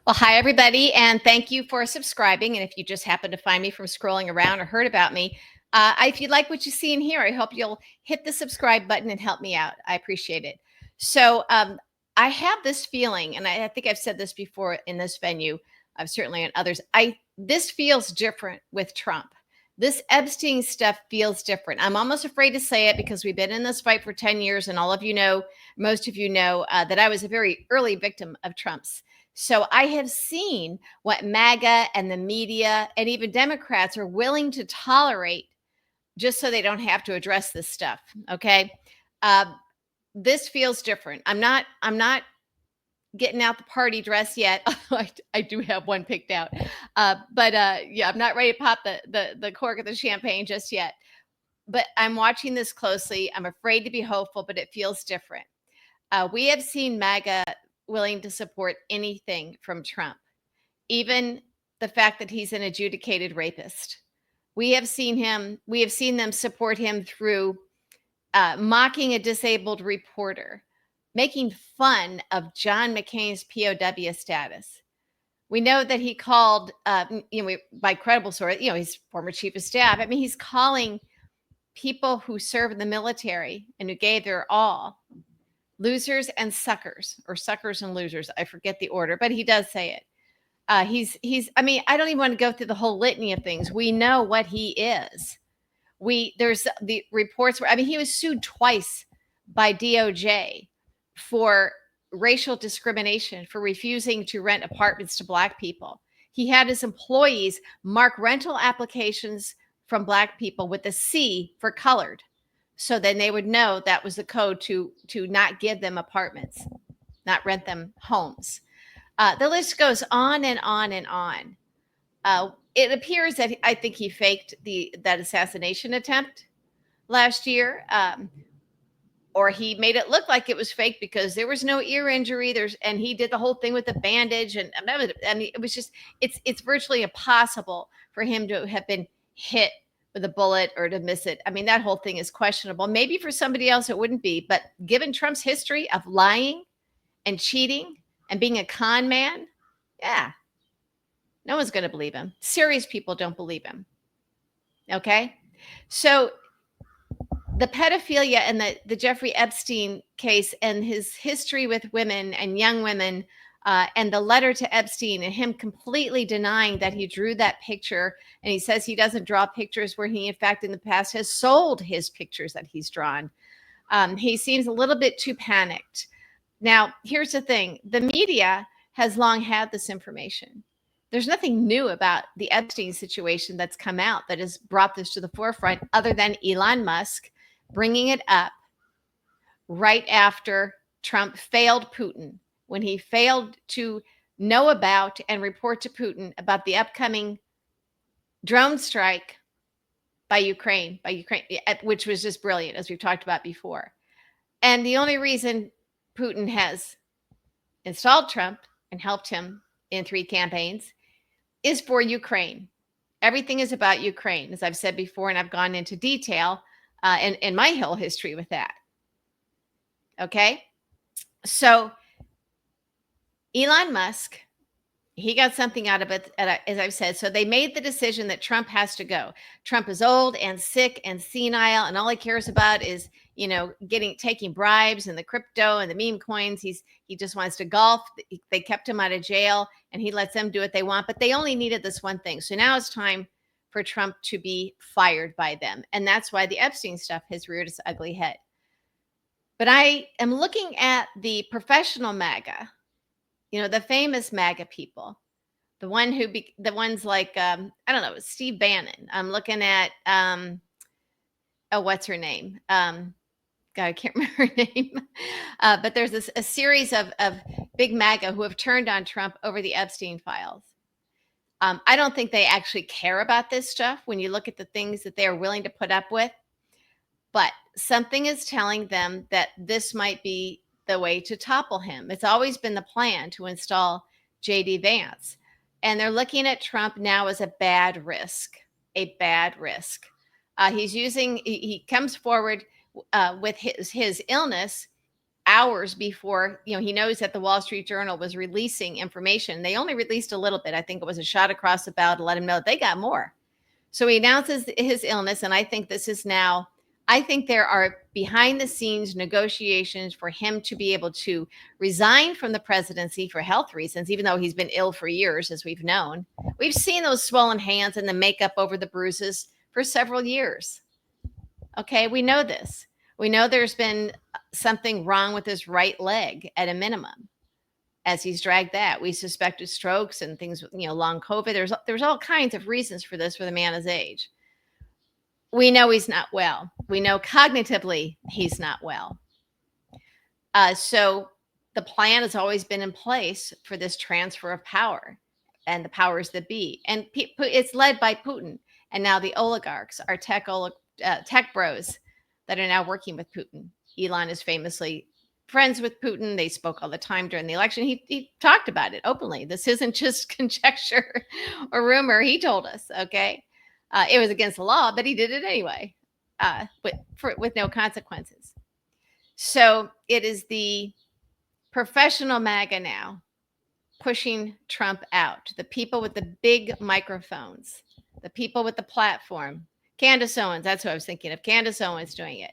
Well, hi, everybody, and thank you for subscribing. And if you just happen to find me from scrolling around or heard about me, if you like what you see in here, I hope you'll hit the subscribe button and help me out. I appreciate it. So I have this feeling, and I think I've said this before in this venue. I've certainly in others. This feels different with Trump. This Epstein stuff feels different. I'm almost afraid to say it because we've been in this fight for 10 years, and all of you know, most of you know, that I was a very early victim of Trump's. So I have seen what MAGA and the media and even Democrats are willing to tolerate just so they don't have to address this stuff. Okay. Uh, this feels different. I'm not getting out the party dress yet. I do have one picked out. But yeah, I'm not ready to pop the cork of the champagne just yet. But I'm watching this closely. I'm afraid to be hopeful, but it feels different. We have seen MAGA willing to support anything from Trump, even the fact that he's an adjudicated rapist. We have seen them support him through mocking a disabled reporter, making fun of John McCain's POW status. We know that he called, by credible source, his former chief of staff. I mean, he's calling people who serve in the military and who gave their all losers and suckers, or suckers and losers. I forget the order, but he does say it. I mean, I don't even want to go through the whole litany of things. We know what he is. There's the reports where, I mean, he was sued twice by DOJ for racial discrimination, for refusing to rent apartments to Black people. He had his employees mark rental applications from Black people with a C for colored. So then they would know that was the code to not give them apartments, not rent them homes. The list goes on and on and on. It appears that I think he faked that assassination attempt last year, or he made it look like it was fake because there was no ear injury. And he did the whole thing with the bandage, and it was just it's virtually impossible for him to have been hit with a bullet or to miss it. I mean, that whole thing is questionable. Maybe for somebody else it wouldn't be, but given Trump's history of lying and cheating and being a con man, yeah, no one's going to believe him. Serious people don't believe him. Okay? So the pedophilia and the Jeffrey Epstein case and his history with women and young women, and the letter to Epstein and him completely denying that he drew that picture. And he says he doesn't draw pictures where he, in fact, in the past has sold his pictures that he's drawn. He seems a little bit too panicked. Now, here's the thing. The media has long had this information. There's nothing new about the Epstein situation that's come out that has brought this to the forefront other than Elon Musk bringing it up right after Trump failed Putin, when he failed to know about and report to Putin about the upcoming drone strike by Ukraine, which was just brilliant, as we've talked about before. And the only reason Putin has installed Trump and helped him in 3 campaigns is for Ukraine. Everything is about Ukraine, as I've said before, and I've gone into detail in my whole history with that. Okay? So Elon Musk, he got something out of it, as I've said. So they made the decision that Trump has to go. Trump is old and sick and senile, and all he cares about is, taking bribes and the crypto and the meme coins. He just wants to golf. They kept him out of jail, and he lets them do what they want. But they only needed this one thing. So now it's time for Trump to be fired by them, and that's why the Epstein stuff has reared its ugly head. But I am looking at the professional MAGA. The famous MAGA people, the ones like, I don't know, Steve Bannon. I'm looking at, what's her name? God, I can't remember her name. But there's a series of big MAGA who have turned on Trump over the Epstein files. I don't think they actually care about this stuff when you look at the things that they are willing to put up with. But something is telling them that this might be the way to topple him. It's always been the plan to install J.D. Vance. And they're looking at Trump now as a bad risk. He comes forward with his illness hours before, he knows that the Wall Street Journal was releasing information. They only released a little bit. I think it was a shot across the bow to let him know they got more. So he announces his illness, and I think this is now, I think there are behind the scenes negotiations for him to be able to resign from the presidency for health reasons, even though he's been ill for years, as we've known. We've seen those swollen hands and the makeup over the bruises for several years. Okay, we know this. We know there's been something wrong with his right leg at a minimum as he's dragged that. We suspected strokes and things, long COVID. There's all kinds of reasons for this for the man his age. We know he's not well. We know cognitively he's not well. So the plan has always been in place for this transfer of power and the powers that be. And it's led by Putin. And now the oligarchs are tech bros that are now working with Putin. Elon is famously friends with Putin. They spoke all the time during the election. He talked about it openly. This isn't just conjecture or rumor. He told us, okay? It was against the law, but he did it anyway, with no consequences. So it is the professional MAGA now pushing Trump out. The people with the big microphones, the people with the platform. Candace Owens, that's who I was thinking of. Candace Owens doing it.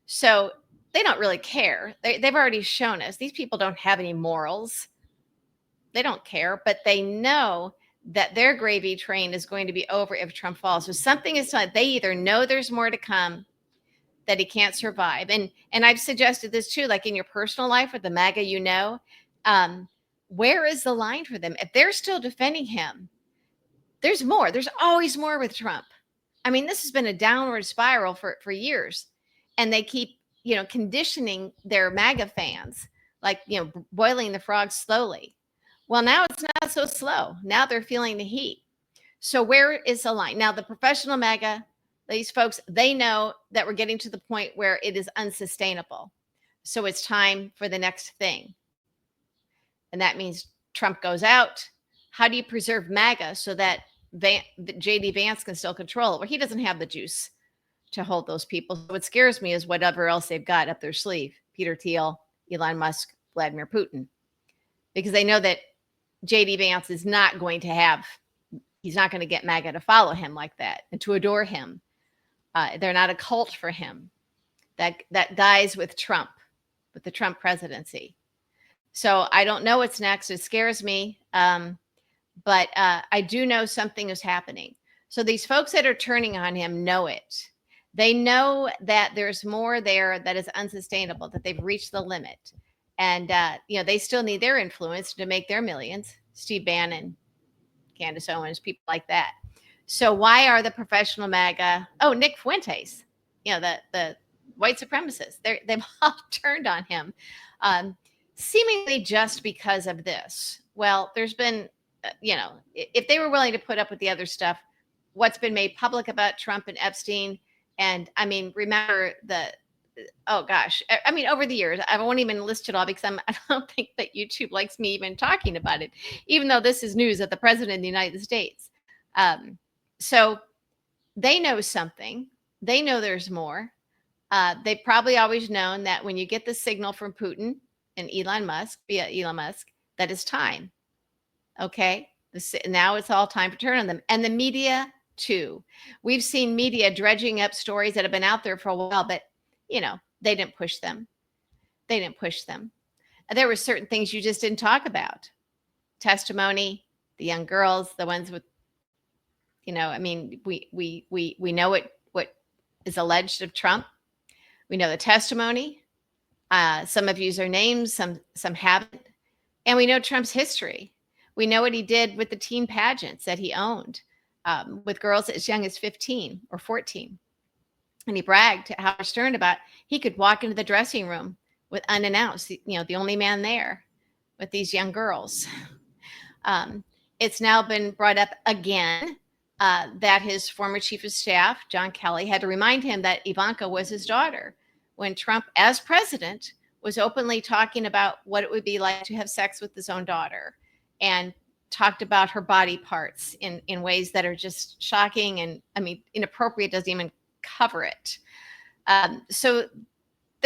So they don't really care. They've already shown us these people don't have any morals. They don't care, but they know that their gravy train is going to be over if Trump falls. So something is telling, they either know there's more to come, that he can't survive. And I've suggested this too, like in your personal life with the MAGA, where is the line for them? If they're still defending him, there's more. There's always more with Trump. I mean, this has been a downward spiral for years. And they keep, conditioning their MAGA fans, like, boiling the frog slowly. Well, now it's not so slow. Now they're feeling the heat. So where is the line? Now, the professional MAGA, these folks, they know that we're getting to the point where it is unsustainable. So it's time for the next thing. And that means Trump goes out. How do you preserve MAGA so that J.D. Vance can still control it? Well, he doesn't have the juice to hold those people. So what scares me is whatever else they've got up their sleeve. Peter Thiel, Elon Musk, Vladimir Putin. Because they know that J.D. Vance is not going to he's not going to get MAGA to follow him like that and to adore him. They're not a cult for him. That dies with Trump, with the Trump presidency. So I don't know what's next. It scares me. But I do know something is happening. So these folks that are turning on him know it. They know that there's more there that is unsustainable, that they've reached the limit. And, they still need their influence to make their millions. Steve Bannon, Candace Owens, people like that. So why are the professional MAGA? Oh, Nick Fuentes, the white supremacists. They've all turned on him, seemingly just because of this. Well, there's been, if they were willing to put up with the other stuff, what's been made public about Trump and Epstein. And I mean, remember over the years, I won't even list it all because I don't think that YouTube likes me even talking about it, even though this is news of the president of the United States. So they know something. They know there's more. They've probably always known that when you get the signal from Putin and Elon Musk, that it's time. Okay. Now it's all time to turn on them. And the media too. We've seen media dredging up stories that have been out there for a while, but they didn't push them. There were certain things you just didn't talk about. Testimony, the young girls, the ones with, we know what is alleged of Trump. We know the testimony. Some have used their names, some haven't. And we know Trump's history. We know what he did with the teen pageants that he owned, with girls as young as 15 or 14. And he bragged to Howard Stern about he could walk into the dressing room with unannounced, the only man there with these young girls. It's now been brought up again that his former chief of staff, John Kelly, had to remind him that Ivanka was his daughter when Trump, as president, was openly talking about what it would be like to have sex with his own daughter and talked about her body parts in ways that are just shocking and, inappropriate, doesn't even cover it. So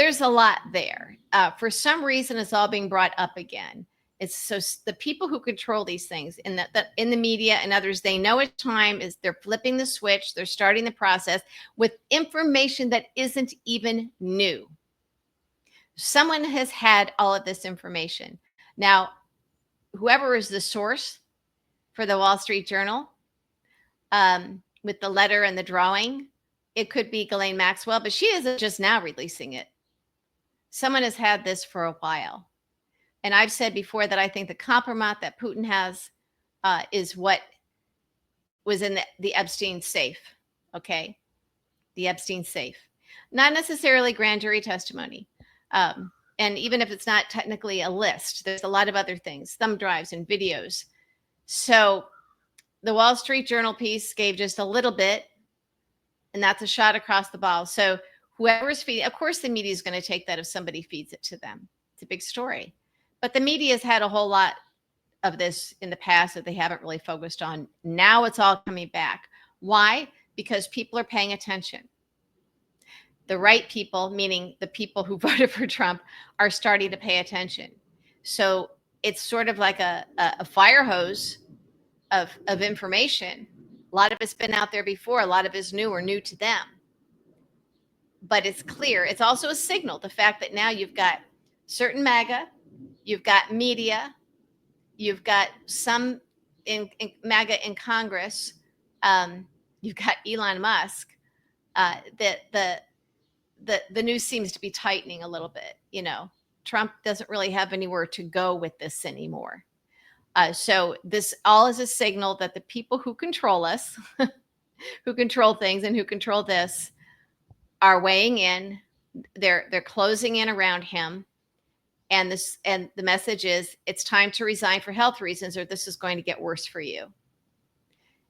there's a lot there. For some reason, it's all being brought up again. It's so the people who control these things in the media and others, they know it's time is they're flipping the switch. They're starting the process with information that isn't even new. Someone has had all of this information. Now, whoever is the source for the Wall Street Journal, with the letter and the drawing, it could be Ghislaine Maxwell, but she isn't just now releasing it. Someone has had this for a while. And I've said before that I think the compromise that Putin has is what was in the Epstein safe. Okay. The Epstein safe. Not necessarily grand jury testimony. And even if it's not technically a list, there's a lot of other things, thumb drives and videos. So the Wall Street Journal piece gave just a little bit, and that's a shot across the bow. So whoever's feeding, of course, the media is going to take that if somebody feeds it to them. It's a big story. But the media has had a whole lot of this in the past that they haven't really focused on. Now it's all coming back. Why? Because people are paying attention. The right people, meaning the people who voted for Trump, are starting to pay attention. So it's sort of like a fire hose of information. A lot of it's been out there before. A lot of it's new or new to them. But it's clear. It's also a signal. The fact that now you've got certain MAGA, you've got media, you've got some in MAGA in Congress, you've got Elon Musk. That the news seems to be tightening a little bit. You know, Trump doesn't really have anywhere to go with this anymore. So this all is a signal that the people who control us, who control things and who control this, are weighing in. They're closing in around him. And the message is it's time to resign for health reasons, or this is going to get worse for you.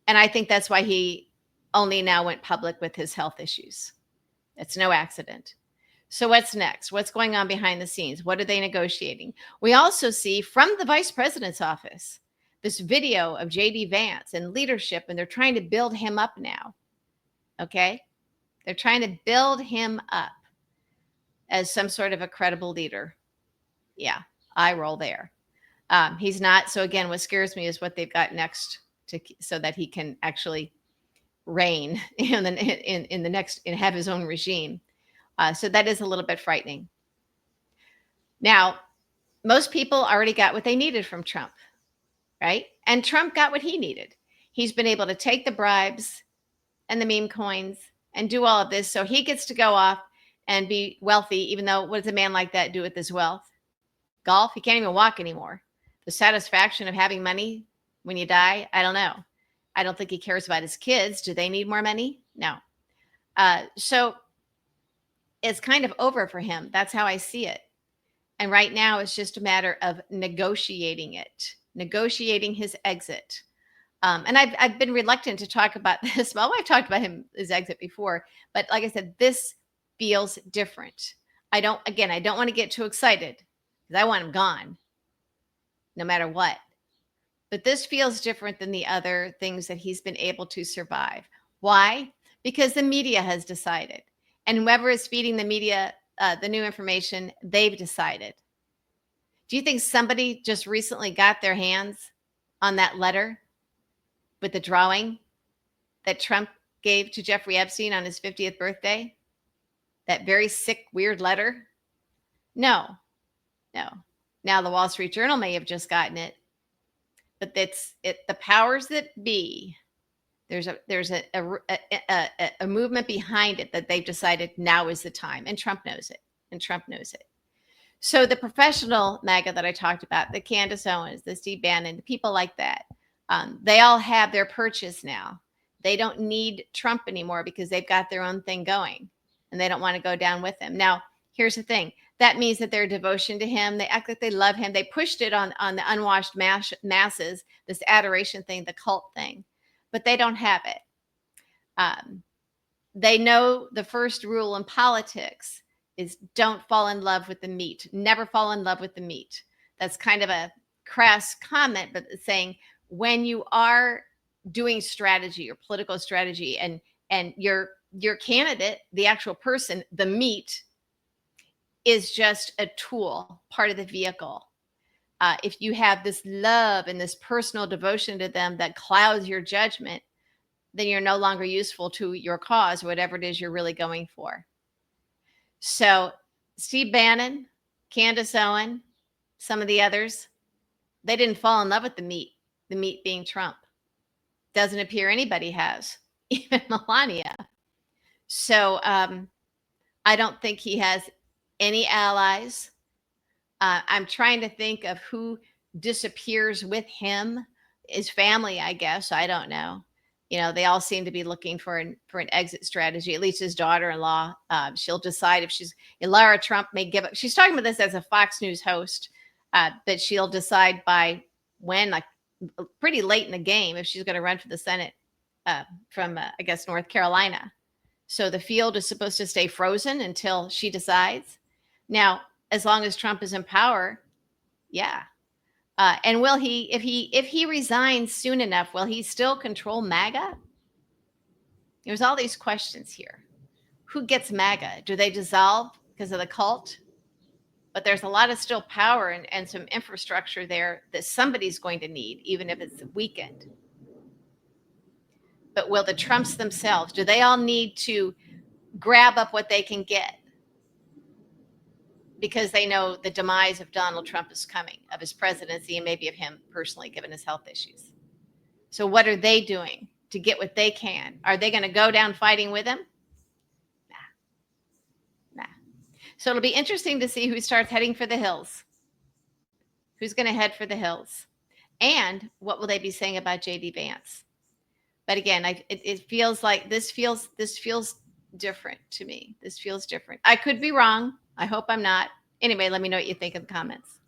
And I think that's why he only now went public with his health issues. It's no accident. So what's next? What's going on behind the scenes? What are they negotiating? We also see from the vice president's office this video of J.D. Vance and leadership, and they're trying to build him up now. Okay? They're trying to build him up as some sort of a credible leader. Yeah, I roll there. He's not. So again, what scares me is what they've got next so that he can actually reign in the next and have his own regime. So that is a little bit frightening. Now, most people already got what they needed from Trump, right? And Trump got what he needed. He's been able to take the bribes and the meme coins and do all of this. So he gets to go off and be wealthy, even though what does a man like that do with his wealth? Golf? He can't even walk anymore. The satisfaction of having money when you die? I don't know. I don't think he cares about his kids. Do they need more money? No. So it's kind of over for him. That's how I see it. And right now it's just a matter of negotiating negotiating his exit. And I've been reluctant to talk about this. Well, I've talked about his exit before, but like I said, this feels different. I don't want to get too excited because I want him gone no matter what. But this feels different than the other things that he's been able to survive. Why? Because the media has decided. And whoever is feeding the media the new information, they've decided. Do you think somebody just recently got their hands on that letter with the drawing that Trump gave to Jeffrey Epstein on his 50th birthday? That very sick, weird letter? No. Now the Wall Street Journal may have just gotten it, but the powers that be. There's a movement behind it that they've decided now is the time, and Trump knows it. So the professional MAGA that I talked about, the Candace Owens, the Steve Bannon, the people like that, they all have their perches now. They don't need Trump anymore because they've got their own thing going, and they don't want to go down with him. Now, here's the thing. That means that their devotion to him, they act like they love him. They pushed it on the unwashed masses, this adoration thing, the cult thing. But they don't have it. They know the first rule in politics is don't fall in love with the meat. Never fall in love with the meat. That's kind of a crass comment, but it's saying when you are doing strategy or political strategy and your candidate, the actual person, the meat, is just a tool, part of the vehicle. If you have this love and this personal devotion to them that clouds your judgment, then you're no longer useful to your cause, whatever it is you're really going for. So, Steve Bannon, Candace Owen, some of the others, they didn't fall in love with the meat being Trump. Doesn't appear anybody has, even Melania. So, I don't think he has any allies. I'm trying to think of who disappears with him. His family, I guess. I don't know. They all seem to be looking for an exit strategy. At least his daughter-in-law, she'll decide if Lara Trump may give up. She's talking about this as a Fox News host, but she'll decide by when, like pretty late in the game, if she's going to run for the Senate from, I guess, North Carolina. So the field is supposed to stay frozen until she decides. Now, as long as Trump is in power, yeah. And will he, if he resigns soon enough, will he still control MAGA? There's all these questions here. Who gets MAGA? Do they dissolve because of the cult? But there's a lot of still power and some infrastructure there that somebody's going to need, even if it's weakened. But will the Trumps themselves, do they all need to grab up what they can get? Because they know the demise of Donald Trump is coming, of his presidency, and maybe of him personally, given his health issues. So what are they doing to get what they can? Are they going to go down fighting with him? Nah. So it'll be interesting to see who starts heading for the hills. Who's going to head for the hills? And what will they be saying about J.D. Vance? But again, it feels like this feels different to me. This feels different. I could be wrong. I hope I'm not. Anyway, let me know what you think in the comments.